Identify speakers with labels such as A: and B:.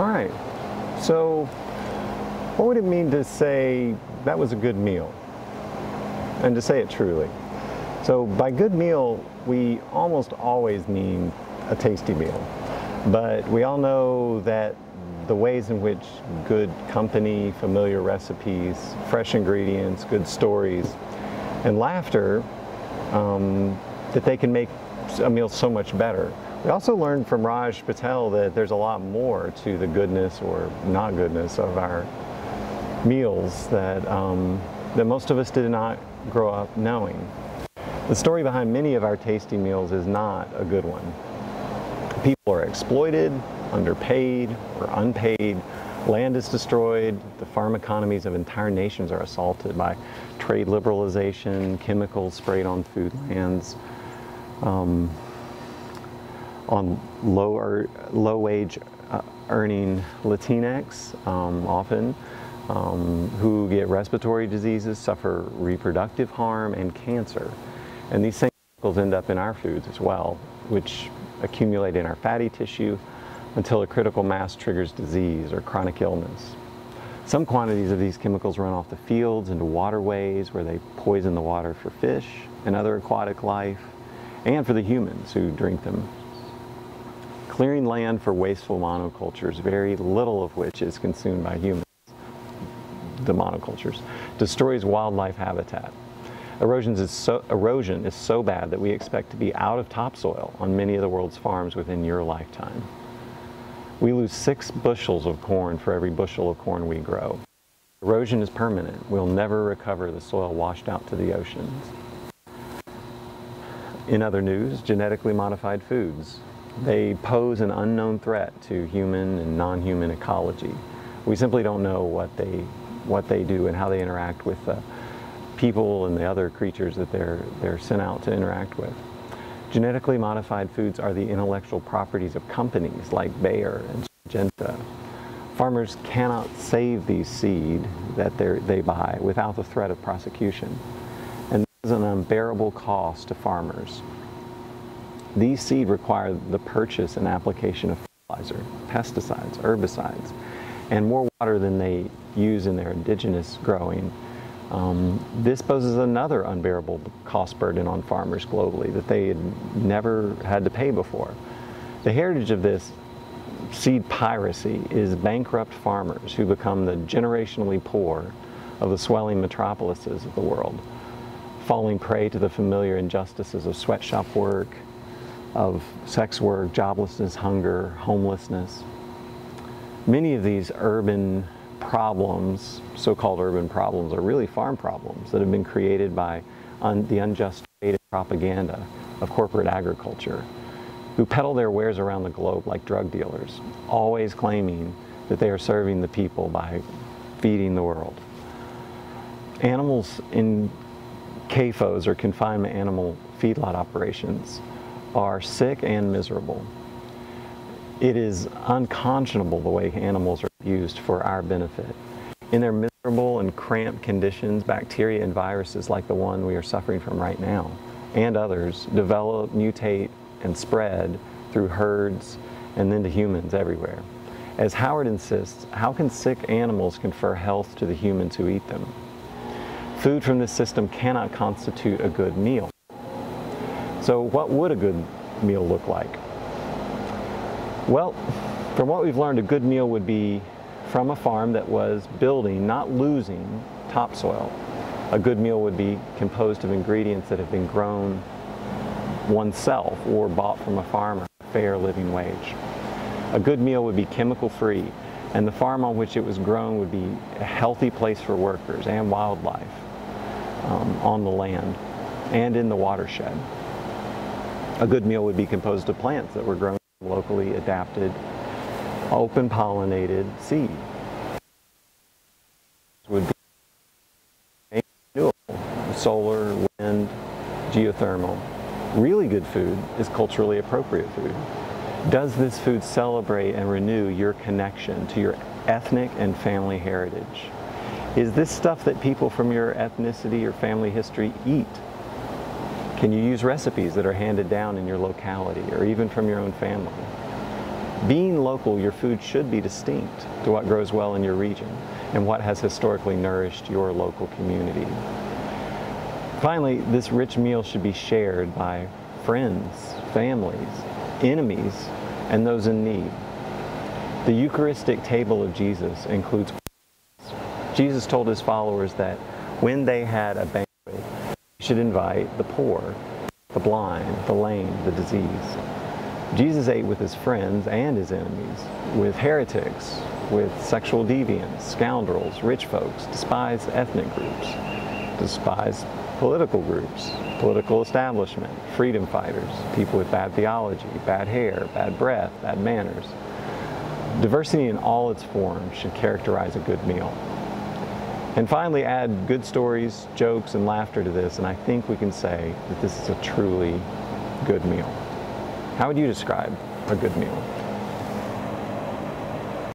A: All right, so what would it mean to say that was a good meal? And to say it truly. So by good meal, we almost always mean a tasty meal. But we all know that the ways in which good company, familiar recipes, fresh ingredients, good stories, and laughter, that they can make a meal so much better. We also learned from Raj Patel that there's a lot more to the goodness or not goodness of our meals that most of us did not grow up knowing. The story behind many of our tasty meals is not a good one. People are exploited, underpaid, or unpaid. Land is destroyed. The farm economies of entire nations are assaulted by trade liberalization, chemicals sprayed on food lands, on low wage earning Latinx, often, who get respiratory diseases, suffer reproductive harm, and cancer. And these same chemicals end up in our foods as well, which accumulate in our fatty tissue until a critical mass triggers disease or chronic illness. Some quantities of these chemicals run off the fields into waterways where they poison the water for fish and other aquatic life, and for the humans who drink them. Clearing land for wasteful monocultures, very little of which is consumed by humans, the monocultures, destroys wildlife habitat. Erosion is so bad that we expect to be out of topsoil on many of the world's farms within your lifetime. We lose 6 bushels of corn for every bushel of corn we grow. Erosion is permanent. We'll never recover the soil washed out to the oceans. In other news, genetically modified foods. They pose an unknown threat to human and non-human ecology. We simply don't know what they do and how they interact with people and the other creatures that they're sent out to interact with. Genetically modified foods are the intellectual properties of companies like Bayer and Syngenta. Farmers cannot save these seed that they buy without the threat of prosecution. And this is an unbearable cost to farmers. These seed require the purchase and application of fertilizer, pesticides, herbicides, and more water than they use in their indigenous growing. This poses another unbearable cost burden on farmers globally that they had never had to pay before. The heritage of this seed piracy is bankrupt farmers who become the generationally poor of the swelling metropolises of the world, falling prey to the familiar injustices of sweatshop work, of sex work, joblessness, hunger, homelessness. Many of these urban problems, so-called urban problems, are really farm problems that have been created by the unjust trade and propaganda of corporate agriculture, who peddle their wares around the globe like drug dealers, always claiming that they are serving the people by feeding the world. Animals in CAFOs, or confinement animal feedlot operations, are sick and miserable. It is unconscionable the way animals are used for our benefit. In their miserable and cramped conditions, bacteria and viruses like the one we are suffering from right now, and others, develop, mutate, and spread through herds and then to humans everywhere. As Howard insists, how can sick animals confer health to the humans who eat them? Food from this system cannot constitute a good meal. So what would a good meal look like? Well, from what we've learned, a good meal would be from a farm that was building, not losing, topsoil. A good meal would be composed of ingredients that have been grown oneself or bought from a farmer at a fair living wage. A good meal would be chemical-free, and the farm on which it was grown would be a healthy place for workers and wildlife on the land and in the watershed. A good meal would be composed of plants that were grown locally adapted, open pollinated seed. Would be renewable, solar, wind, geothermal. Really good food is culturally appropriate food. Does this food celebrate and renew your connection to your ethnic and family heritage? Is this stuff that people from your ethnicity or family history eat? Can you use recipes that are handed down in your locality or even from your own family? Being local, your food should be distinct to what grows well in your region and what has historically nourished your local community. Finally, this rich meal should be shared by friends, families, enemies, and those in need. The Eucharistic table of Jesus includes. Jesus told his followers that when they had a banquet, they should invite the poor, the blind, the lame, the diseased. Jesus ate with his friends and his enemies, with heretics, with sexual deviants, scoundrels, rich folks, despised ethnic groups, despised political groups, political establishment, freedom fighters, people with bad theology, bad hair, bad breath, bad manners. Diversity in all its forms should characterize a good meal. And finally, add good stories, jokes, and laughter to this, and I think we can say that this is a truly good meal. How would you describe a good meal?